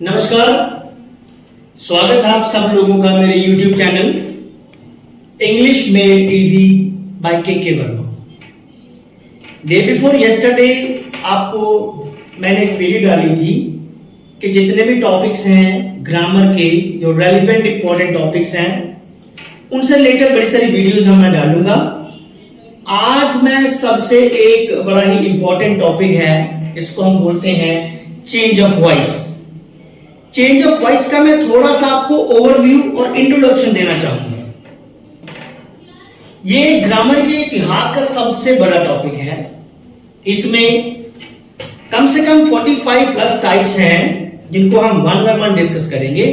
नमस्कार, स्वागत है आप सब लोगों का मेरे YouTube channel English made easy by K Verma. Day before yesterday आपको मैंने एक वीडियो डाली थी कि जितने भी टॉपिक्स हैं ग्रामर के, जो रेलिवेंट इंपॉर्टेंट टॉपिक्स हैं, उनसे रिलेटेड बड़ी सारी वीडियोस मैं डालूंगा। आज मैं सबसे एक बड़ा ही इंपॉर्टेंट टॉपिक है, इसको हम बोलते हैं change of voice. Change of voice का मैं थोड़ा सा आपको ओवरव्यू और इंट्रोडक्शन देना चाहूंगा। ये ग्रामर के इतिहास का सबसे बड़ा टॉपिक है। इसमें कम से कम 45 प्लस टाइप्स हैं जिनको हम वन बाय वन डिस्कस करेंगे,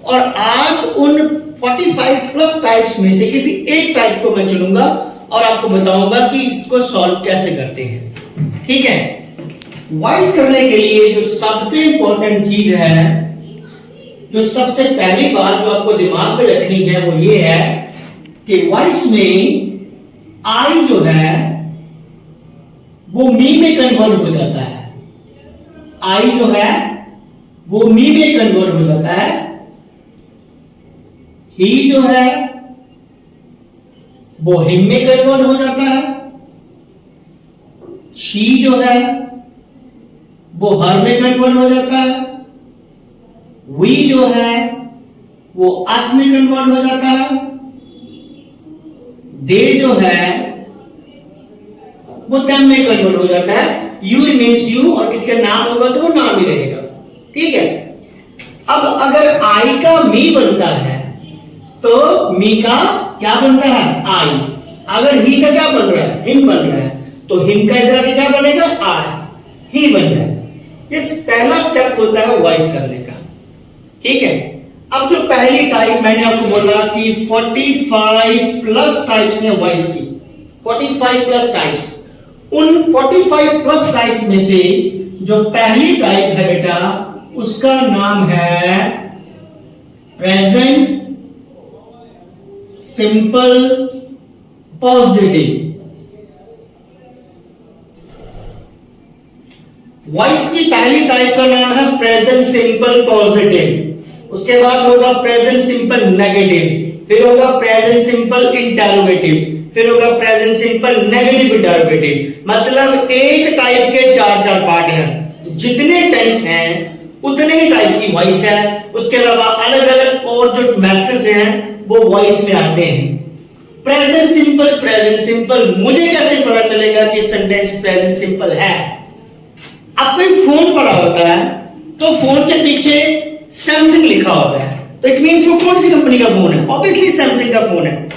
और आज उन 45 प्लस टाइप्स में से किसी एक टाइप को मैं चुनूंगा और आपको बताऊंगा कि इसको सॉल्व कैसे करते हैं। ठीक है, वॉइस करने के लिए जो सबसे इंपॉर्टेंट चीज है, जो सबसे पहली बात जो आपको दिमाग में रखनी है, वो ये है कि वॉइस में आई जो है वो मी में कन्वर्ट हो जाता है। आई जो है वो मी में कन्वर्ट हो जाता है। ही जो है वो हिम में कन्वर्ट हो जाता है। शी जो है वो हर में कन्वर्ट हो जाता है। वी जो है वो अस में कन्वर्ट हो जाता है। दे जो है वो them में कन्वर्ट हो जाता है। यू मीन्स यू, और किसका नाम होगा तो वो नाम ही रहेगा। ठीक है, अब अगर आई का मी बनता है तो मी का क्या बनता है? आई। अगर ही का क्या बन रहा है? हिम बन रहा है, तो हिम का इधर आके क्या बनेगा? आई, ही बन जाएगा। ये पहला स्टेप होता है वॉइस करने का। ठीक है, अब जो पहली टाइप मैंने आपको बोला कि 45 प्लस टाइप्स हैं वॉइस की, 45 प्लस टाइप्स। उन 45 प्लस टाइप में से जो पहली टाइप है बेटा, उसका नाम है प्रेजेंट सिंपल पॉजिटिव। वॉइस की पहली टाइप का नाम है प्रेजेंट सिंपल पॉजिटिव। उसके बाद होगा प्रेजेंट सिंपल नेगेटिव, फिर होगा प्रेजेंट सिंपल इंटरोगेटिव, फिर होगा प्रेजेंट सिंपल नेगेटिव इंटरोगेटिव। मतलब एक टाइप के चार चार पार्ट हैं। जितने टेंस हैं उतने ही टाइप की वॉइस है। उसके अलावा अलग अलग और जो मेथड्स हैं वो वॉइस में आते हैं। प्रेजेंट सिंपल मुझे कैसे पता चलेगा कि सेंटेंस प्रेजेंट सिंपल है? अब कोई फोन पड़ा होता है तो फोन के पीछे सैमसंग लिखा होता है, तो इट मींस वो कौन सी कंपनी का फोन है? ऑब्वियसली सैमसंग का फोन है।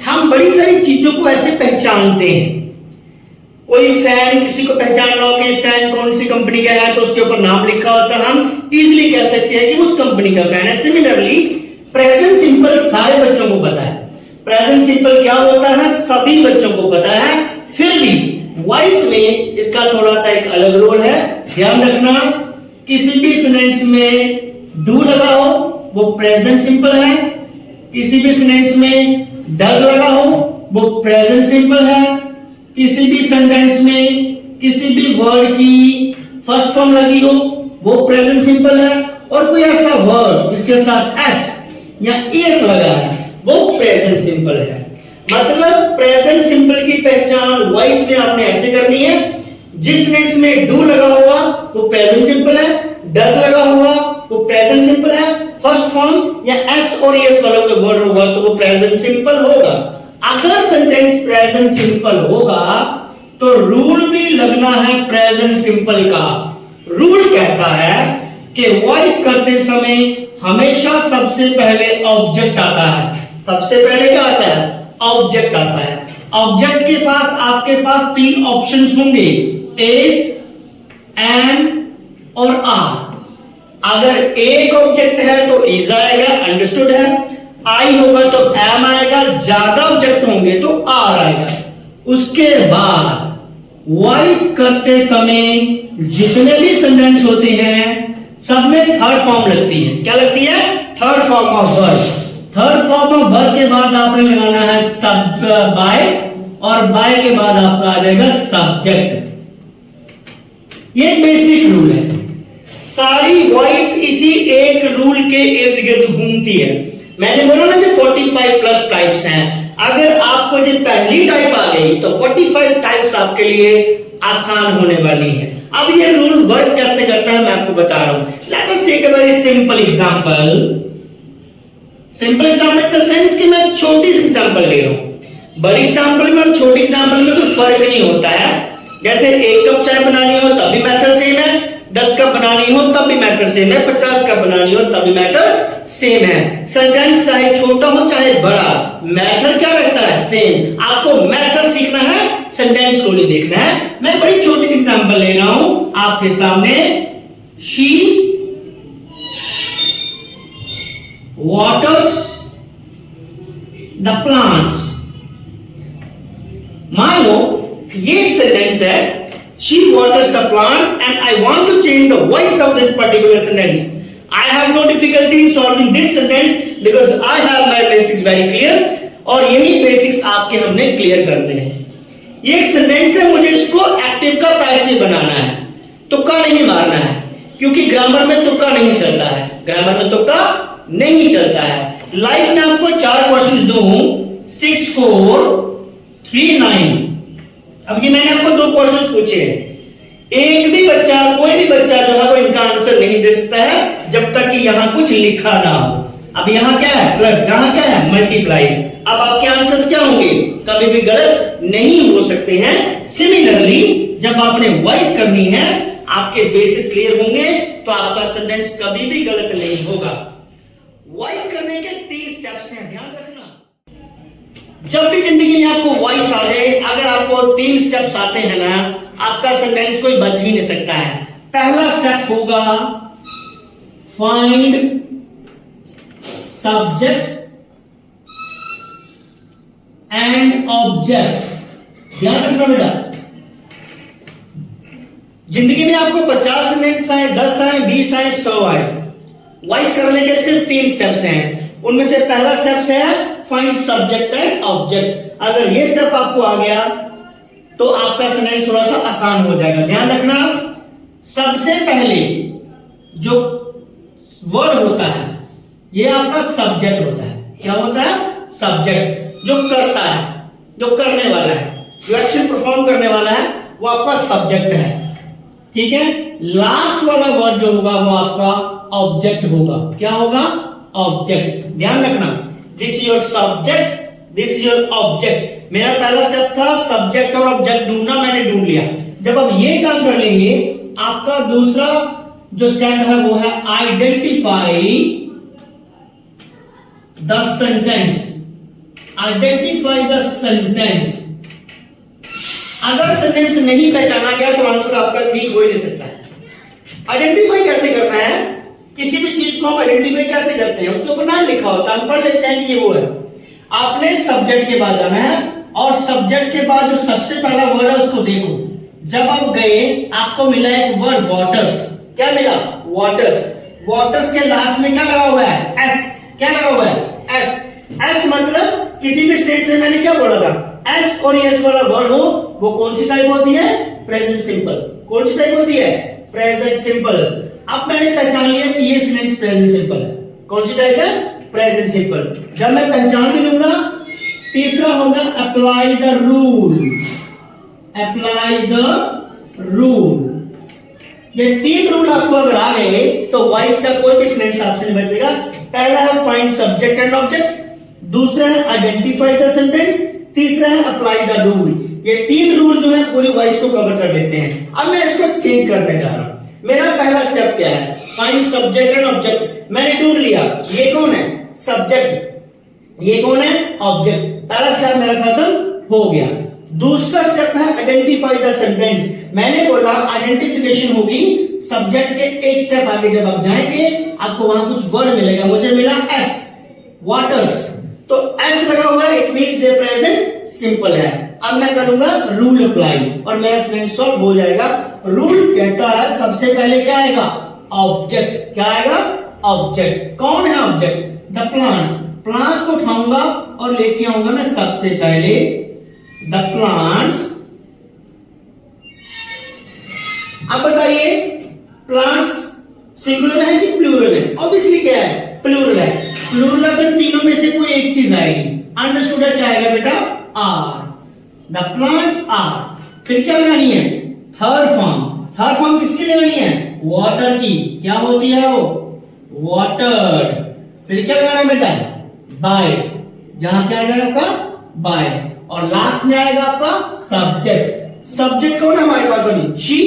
हम बड़ी सारी चीजों को ऐसे पहचानते हैं। कोई फैन, किसी को पहचानना हो कि फैन कौन सी कंपनी का है तो उसके ऊपर नाम लिखा होता है, हम इजीली कह सकते हैं कि उस कंपनी का फैन है। सिमिलरली प्रेजेंट सिंपल सारे बच्चों को पता है। प्रेजेंट सिंपल क्या होता है सभी बच्चों को पता है। फिर भी वॉइस में इसका थोड़ा सा एक अलग रोल है। ध्यान रखना, किसी भी सेंटेंस में डू लगा हो वो प्रेजेंट सिंपल है। किसी भी सेंटेंस में डज लगा हो वो प्रेजेंट सिंपल है। किसी भी सेंटेंस में किसी भी वर्ड की फर्स्ट फॉर्म लगी हो वो प्रेजेंट सिंपल है। और कोई ऐसा वर्ड जिसके साथ एस या एस लगा है वो प्रेजेंट सिंपल है। मतलब प्रेजेंट सिंपल की पहचान वॉइस में आपने ऐसे करनी है। जिस सेंटेंस में डू लगा हुआ वो प्रेजेंट सिंपल है, डज लगा हुआ वो प्रेजेंट सिंपल है, फर्स्ट फॉर्म या एस और एस वाला कोई वर्ड होगा तो वो प्रेजेंट सिंपल होगा। अगर सेंटेंस प्रेजेंट सिंपल होगा तो रूल भी लगना है प्रेजेंट सिंपल का। रूल कहता है कि वॉइस करते समय हमेशा सबसे पहले ऑब्जेक्ट आता है। सबसे पहले क्या आता है? ऑब्जेक्ट आता है। ऑब्जेक्ट के पास आपके पास तीन ऑप्शंस होंगे, इज, एम और आर। अगर एक ऑब्जेक्ट है तो इज आएगा, अंडरस्टूड है। आई होगा तो एम आएगा, ज्यादा ऑब्जेक्ट होंगे तो आर आएगा। उसके बाद वॉइस करते समय जितने भी सेंटेंस होते हैं सब में थर्ड फॉर्म लगती है। क्या लगती है? Third form of verb. Third form of verb के बाद आपने लगाना है सब बाय, और बाय के बाद आपका आ जाएगा सब्जेक्ट। ये बेसिक रूल है। सारी वॉइस इसी एक रूल के इर्द गिर्द घूमती है। मैंने बोला ना कि 45 प्लस टाइप्स हैं। अगर आपको जो पहली टाइप आ गई तो 45 टाइप्स आपके लिए आसान होने वाली है। अब ये रूल वर्क कैसे करता है मैं आपको बता रहा हूं। Let us take a very simple example. Simple example in the sense कि मैं छोटी सी एग्जांपल ले रहा हूं। बड़ी एग्जांपल में और छोटी एग्जांपल में कोई फर्क नहीं होता है। जैसे 1 कप चाय बनानी हो तब भी मेथड सेम है, 10 कप बनानी हो तब भी मेथड सेम है, 50 कप बनानी हो तब भी मेथड सेम है। सेंटेंस चाहे छोटा हो चाहे बड़ा, मेथड क्या रहता है? सेम। आपको मेथड सीखना है, सेंटेंस को नहीं देखना है। मैं बड़ी छोटी सी एग्जांपल ले रहा हूं आपके सामने। She waters the plants। मान लो ये एक सेंटेंस है, she waters the plants and I want to change the voice of this particular sentence. I have no difficulty in solving this sentence because I have my basics very clear। और यही basics आपके हमने clear करने हैं। ये एक sentence है, मुझे इसको एक्टिव का पैसिव बनाना है, तुक्का नहीं मारना है, क्योंकि ग्रामर में तुक्का नहीं चलता है। ग्रामर में तुक्का नहीं चलता है। लाइक मैं आपको 4 क्वेश्चंस दूं, 6, 4, 3, 9। अब ये मैंने आपको 2 क्वेश्चंस पूछे हैं। एक भी बच्चा, कोई भी बच्चा जो है वो इनका आंसर नहीं दे सकता है जब तक कि यहां कुछ लिखा ना हो। अब यहां क्या है? प्लस, यहां क्या है? मल्टीप्लाई। अब आपके आंसर्स क्या होंगे? कभी भी गलत नहीं हो सकते हैं। सिमिलरली जब आपने वॉइस करनी है, आपके बेसिस क्लियर होंगे तो आपका सेंटेंस कभी भी गलत नहीं होगा। वॉइस करने के 3 स्टेप्स हैं, ध्यान रखना। जब भी जिंदगी में आपको वॉइस आ जाए, अगर आपको 3 स्टेप्स आते हैं ना, आपका सेंटेंस कोई बच ही नहीं सकता है। पहला स्टेप होगा फाइंड सब्जेक्ट एंड ऑब्जेक्ट। ध्यान रखना बेटा, जिंदगी में आपको 50 सेंटेंस आए, 10 आए, 20 आए, 100 आए, वॉइस करने के सिर्फ 3 स्टेप्स हैं। उनमें से पहला स्टेप है फाइंड सब्जेक्ट एंड ऑब्जेक्ट। अगर ये स्टेप आपको आ गया तो आपका सेंटेंस थोड़ा सा आसान हो जाएगा। ध्यान रखना, सबसे पहले जो वर्ड होता है ये आपका सब्जेक्ट होता है। क्या होता है? सब्जेक्ट। जो करता है, जो करने वाला है, जो एक्शन परफॉर्म करने वाला है, वो आपका सब्जेक्ट है। ठीक है। लास्ट वाला वर्ड जो होगा वो आपका ऑब्जेक्ट होगा। क्या होगा? ऑब्जेक्ट। ध्यान रखना, this is your subject, this is your object. मेरा पहला स्टेप था सब्जेक्ट और ऑब्जेक्ट ढूंढना, मैंने ढूंढ लिया। जब आप ये काम कर लेंगे, आपका दूसरा जो स्टेप है वो है identify the sentence. Identify the sentence. अगर सेंटेंस नहीं पहचाना गया तो आंसर आपका ठीक हो ही नहीं सकता है। आइडेंटिफाई कैसे करना है? किसी भी चीज को हम आइडेंटिफाई कैसे करते हैं? उसके ऊपर नाम लिखा होता है, हम पढ़ लेते हैं कि ये वो है। आपने सब्जेक्ट के बाद जाना है और सब्जेक्ट के बाद जो सबसे पहला वर्ड है उसको देखो। जब आप गए, आपको मिला एक वर्ड वाटर्स। क्या मिला? वाटर्स। वाटर्स के लास्ट में क्या लगा हुआ है? एस। क्या लगा हुआ है? एस। एस मतलब किसी भी स्टेट से मैंने क्या बोला था? एस और एस वाला वर्ड हो, वो कौन सी टाइप होती है? Present simple. कौन सी टाइप होती है? Present simple. अब मैंने पहचान लिया कि ये सेंटेंस प्रेजेंट सिंपल है। कौन सी टाइप है? Present simple. जब मैं पहचान भी लूंगा, तीसरा होगा apply the rule. Apply the rule. ये 3 रूल आपको अगर आ गए तो वॉइस का कोई भी सेंटेंस आपसे नहीं बचेगा। पहला है फाइंड सब्जेक्ट एंड ऑब्जेक्ट, दूसरा है आइडेंटिफाई द सेंटेंस, तीसरा है अप्लाई द रूल। ये 3 रूल जो है पूरी वॉइस को कवर कर देते हैं। अब मैं इसको चेंज करने जा रहा हूं। मेरा पहला स्टेप क्या है? Find subject and object. मैंने ढूंढ लिया ये कौन है? सब्जेक्ट। ये कौन है? ऑब्जेक्ट। पहला स्टेप मेरा खत्म हो गया। दूसरा स्टेप है आइडेंटिफाई द सेंटेंस। मैंने बोला आइडेंटिफिकेशन होगी सब्जेक्ट के एक स्टेप आगे जब आप जाएंगे, आपको वहां कुछ वर्ड मिलेगा। मुझे मिला एस, वाटर्स। तो एस लगा हुआ है, इट मींस ये प्रेजेंट सिंपल है। अब मैं करूंगा रूल अप्लाई और मेरा सेंटेंस सॉल्व हो जाएगा। रूल कहता है सबसे पहले क्या आएगा? ऑब्जेक्ट। क्या आएगा? ऑब्जेक्ट। कौन है ऑब्जेक्ट? The plants. प्लांट्स को उठाऊंगा और लेके आऊंगा मैं सबसे पहले द प्लांट्स। अब बताइए प्लांट्स सिंगुलर है कि प्लूरल है? ऑब्वियसली क्या है? प्लूरल है। प्लूरल है तो तीनों में से कोई एक चीज आएगी। अंडरस्टूड है क्या आएगा बेटा? आर। The plants are. फिर क्या लगानी है? Third form. थर्ड फॉर्म किसकी लगानी है? वाटर की। क्या होती है वो? वाटर्ड। फिर क्या लगाना है बेटा? बाय। जहां क्या आ जाएगा आपका? बाय। और लास्ट में आएगा आपका सब्जेक्ट। सब्जेक्ट कौन है हमारे पास अभी? शी।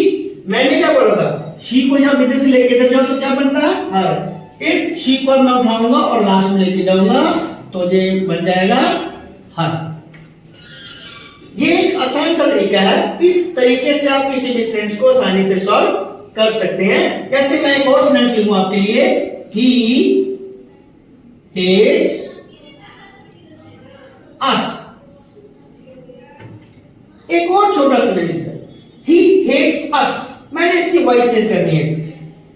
मैंने क्या बोला था? शी को जब इधर से लेके इधर जाओ तो क्या बनता है? हर। इस शी को मैं उठाऊंगा और लास्ट में लेके जाऊंगा तो ये बन जाएगा हर। ये एक आसान सा तरीका है। इस तरीके से आप किसी भी सेंटेंस को आसानी से सॉल्व कर सकते हैं। जैसे मैं एक और सेंटेंस लिखूंगा आपके लिए, ही हेट्स अस। एक और छोटा सा सेंटेंस है, ही हेट्स अस। मैंने इसकी वॉइस चेंज करनी है।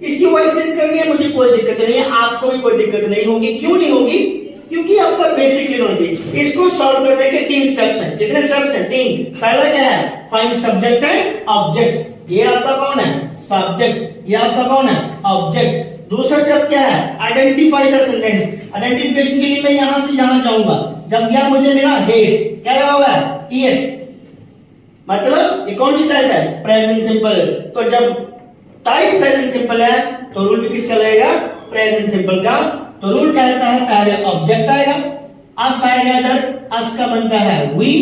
इसकी वॉइस चेंज करनी है, मुझे कोई दिक्कत नहीं है, आपको भी कोई दिक्कत नहीं होगी। क्यों नहीं होगी? क्योंकि आपका बेसिक नॉलेज। इसको सॉल्व करने के 3 स्टेप्स हैं। कितने स्टेप्स हैं? 3। पहला क्या है? Find subject and object. ये आपका कौन है? सब्जेक्ट। ये आपका कौन है? ऑब्जेक्ट। दूसरा स्टेप क्या है? Identify the sentence. आइडेंटिफिकेशन के लिए मैं यहां से यहां जाऊंगा। जब यहां मुझे मेरा हेट्स क्या लगा हुआ है? ईएस। मतलब ये कौन सी टाइप है? Present simple. तो जब टाइप प्रेजेंट सिंपल है तो रूल भी किसका लगेगा? प्रेजेंट सिंपल का। तो रूल क्या कहता है? पहले ऑब्जेक्ट आएगा, अस आएगा इधर, अस का बनता है वी,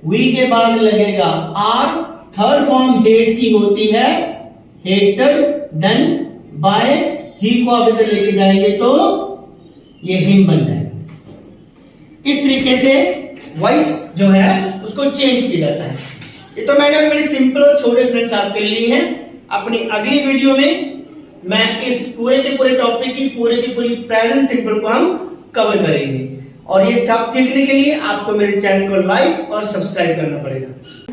वी के बाद लगेगा आर। थर्ड फॉर्म हेट की होती है हेटेड, देन बाय। ही को आप इधर लेके जाएंगे तो ये हिम बन जाएगा। इस तरीके से वॉइस जो है उसको चेंज किया जाता है। ये तो मैंने बड़ी सिंपल और छोटे स्टूडेंट्स आपके लिए हैं। अपनी अगली वीडियो में मैं इस पूरे के पूरे टॉपिक की पूरी प्रेजेंट सिंपल को हम कवर करेंगे। और ये सब सीखने के लिए आपको मेरे चैनल को लाइक और सब्सक्राइब करना पड़ेगा।